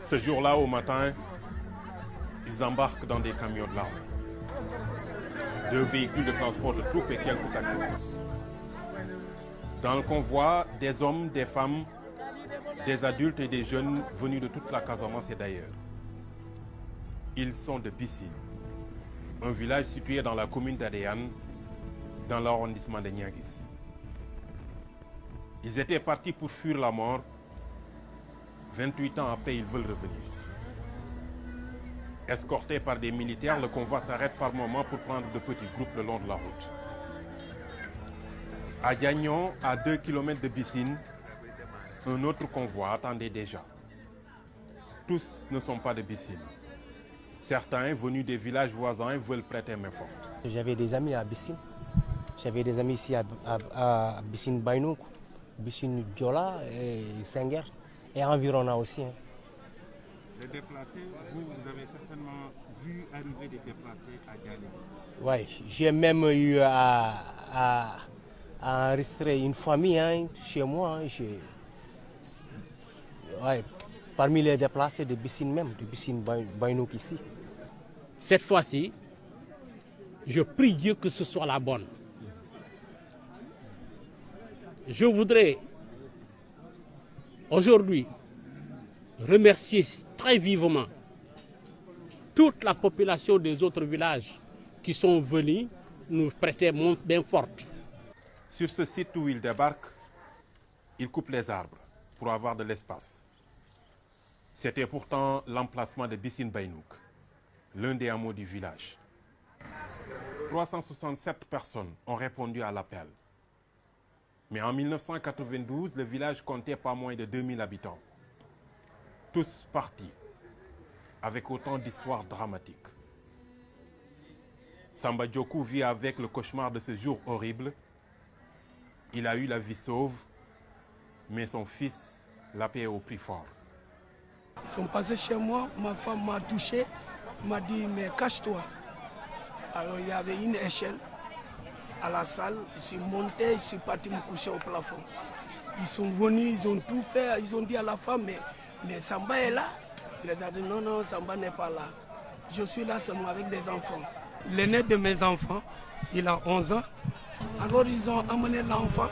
Ce jour-là, au matin, ils embarquent dans des camions de l'armée. 2 véhicules de transport de troupes et quelques taxibus. Dans le convoi, des hommes, des femmes, des adultes et des jeunes venus de toute la Casamance et d'ailleurs. Ils sont de Bissine, un village situé dans la commune d'Adéane, dans l'arrondissement de Niaguis. Ils étaient partis pour fuir la mort. 28 ans après, ils veulent revenir. Escortés par des militaires, le convoi s'arrête par moments pour prendre de petits groupes le long de la route. À Gagnon, à 2 km de Bissine, un autre convoi attendait déjà. Tous ne sont pas de Bissine. Certains, venus des villages voisins, veulent prêter main forte. J'avais des amis à Bissine. J'avais des amis ici à Bissine Bainouk, Bissine Diola et Senghor et environnant aussi. Les déplacés, vous avez certainement vu arriver des déplacés à Gagnon. Oui, j'ai même eu à enregistrer une famille chez moi. Parmi les déplacés de Bissine même, de Bissine Bainouk ici. Cette fois-ci, je prie Dieu que ce soit la bonne. Je voudrais aujourd'hui remercier très vivement toute la population des autres villages qui sont venus nous prêter main forte. Sur ce site où ils débarquent, ils coupent les arbres pour avoir de l'espace. C'était pourtant l'emplacement de Bissine Bainouk, l'un des hameaux du village. 367 personnes ont répondu à l'appel. Mais en 1992, le village comptait pas moins de 2000 habitants. Tous partis, avec autant d'histoires dramatiques. Samba Djokou vit avec le cauchemar de ce jour horrible. Il a eu la vie sauve, mais son fils l'a payé au prix fort. Ils sont passés chez moi, ma femme m'a touché, m'a dit mais cache-toi. Alors il y avait une échelle à la salle, je suis monté, je suis parti me coucher au plafond. Ils sont venus, ils ont tout fait, ils ont dit à la femme mais Samba est là. Il les a dit non, Samba n'est pas là. Je suis là seulement avec des enfants. L'aîné de mes enfants, il a 11 ans. Alors ils ont amené l'enfant,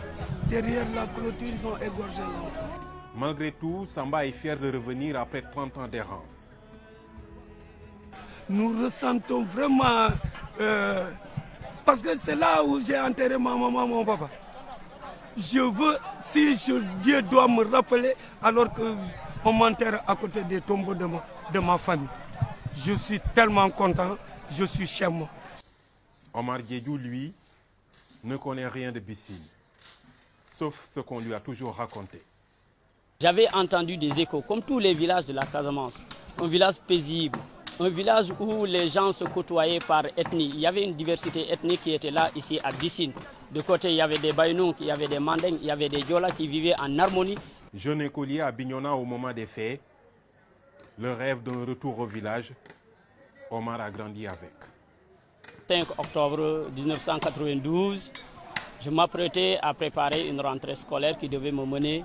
derrière la clôture, ils ont égorgé l'enfant. Malgré tout, Samba est fier de revenir après 30 ans d'errance. Nous ressentons vraiment, parce que c'est là où j'ai enterré ma maman, mon papa. Je veux, si Dieu doit me rappeler, alors qu'on m'enterre à côté des tombeaux de ma famille. Je suis tellement content, je suis chez moi. Omar Diédhiou, lui, ne connaît rien de Bissine, sauf ce qu'on lui a toujours raconté. J'avais entendu des échos, comme tous les villages de la Casamance, un village paisible, un village où les gens se côtoyaient par ethnie. Il y avait une diversité ethnique qui était là, ici à Bissine. De côté, il y avait des Bainouk, il y avait des Mandeng, il y avait des Diola qui vivaient en harmonie. Jeune écolier à Bignona au moment des faits, le rêve d'un retour au village, Omar a grandi avec. 5 octobre 1992, je m'apprêtais à préparer une rentrée scolaire qui devait me mener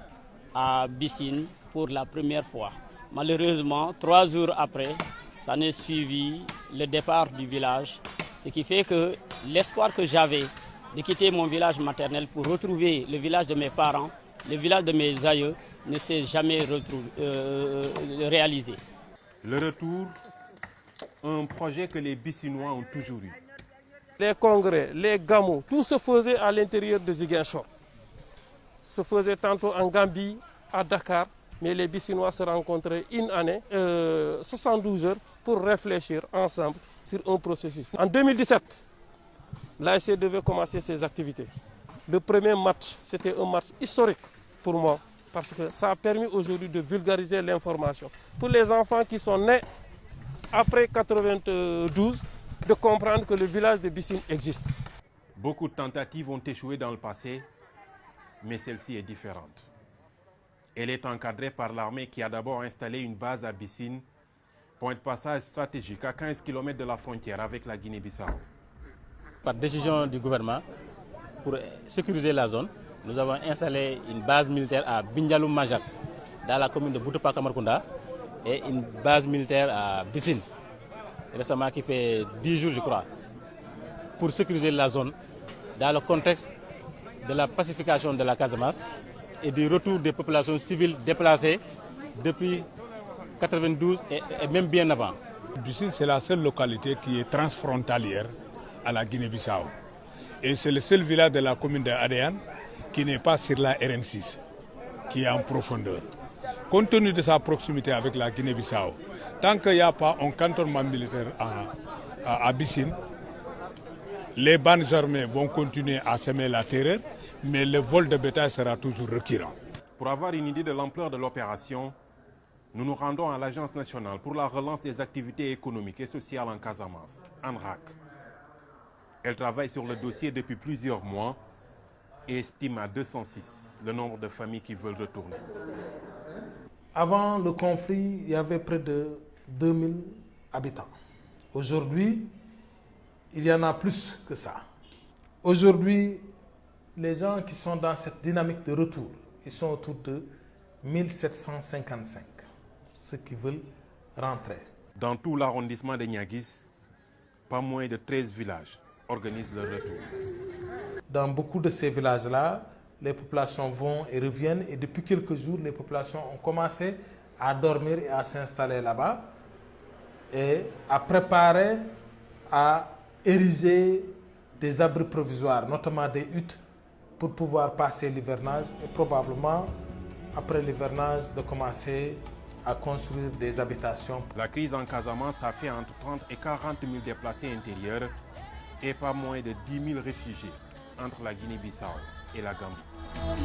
à Bissine pour la première fois. Malheureusement, 3 jours après, ça n'est suivi le départ du village, ce qui fait que l'espoir que j'avais de quitter mon village maternel pour retrouver le village de mes parents, le village de mes aïeux, ne s'est jamais réalisé. Le retour, un projet que les Bissinois ont toujours eu. Les congrès, les gamous, tout se faisait à l'intérieur de Ziguinchor. Se faisait tantôt en Gambie, à Dakar, mais les Bissinois se rencontraient une année, 72 heures, pour réfléchir ensemble sur un processus. En 2017, l'ASC devait commencer ses activités. Le premier match, c'était un match historique pour moi, parce que ça a permis aujourd'hui de vulgariser l'information. Pour les enfants qui sont nés après 92, de comprendre que le village de Bissine existe. Beaucoup de tentatives ont échoué dans le passé, mais celle-ci est différente. Elle est encadrée par l'armée qui a d'abord installé une base à Bissine, point de passage stratégique à 15 km de la frontière avec la Guinée-Bissau. Par décision du gouvernement, pour sécuriser la zone, nous avons installé une base militaire à Bindialou Majak, dans la commune de Boutoupa Kamarkunda, et une base militaire à Bissine, récemment qui fait 10 jours je crois, pour sécuriser la zone dans le contexte de la pacification de la Casamance et du retour des populations civiles déplacées depuis 1992 et même bien avant. Bissine, c'est la seule localité qui est transfrontalière à la Guinée-Bissau. Et c'est le seul village de la commune d'Adéane qui n'est pas sur la RN6, qui est en profondeur. Compte tenu de sa proximité avec la Guinée-Bissau, tant qu'il n'y a pas un cantonnement militaire à Bissine, les bandes armées vont continuer à semer la terreur, mais le vol de bétail sera toujours récurrent. Pour avoir une idée de l'ampleur de l'opération, nous nous rendons à l'Agence nationale pour la relance des activités économiques et sociales en Casamance, ANRAC. Elle travaille sur le dossier depuis plusieurs mois et estime à 206 le nombre de familles qui veulent retourner. Avant le conflit, il y avait près de 2000 habitants. Aujourd'hui, il y en a plus que ça. Aujourd'hui, les gens qui sont dans cette dynamique de retour, ils sont autour de 1755, ceux qui veulent rentrer. Dans tout l'arrondissement de Niaguis, pas moins de 13 villages organisent le retour. Dans beaucoup de ces villages-là, les populations vont et reviennent et depuis quelques jours, les populations ont commencé à dormir et à s'installer là-bas et à préparer, à ériger des abris provisoires, notamment des huttes, pour pouvoir passer l'hivernage et probablement, après l'hivernage, de commencer à construire des habitations. La crise en Casamance a fait entre 30 et 40 000 déplacés intérieurs et pas moins de 10 000 réfugiés entre la Guinée-Bissau et la Gambie.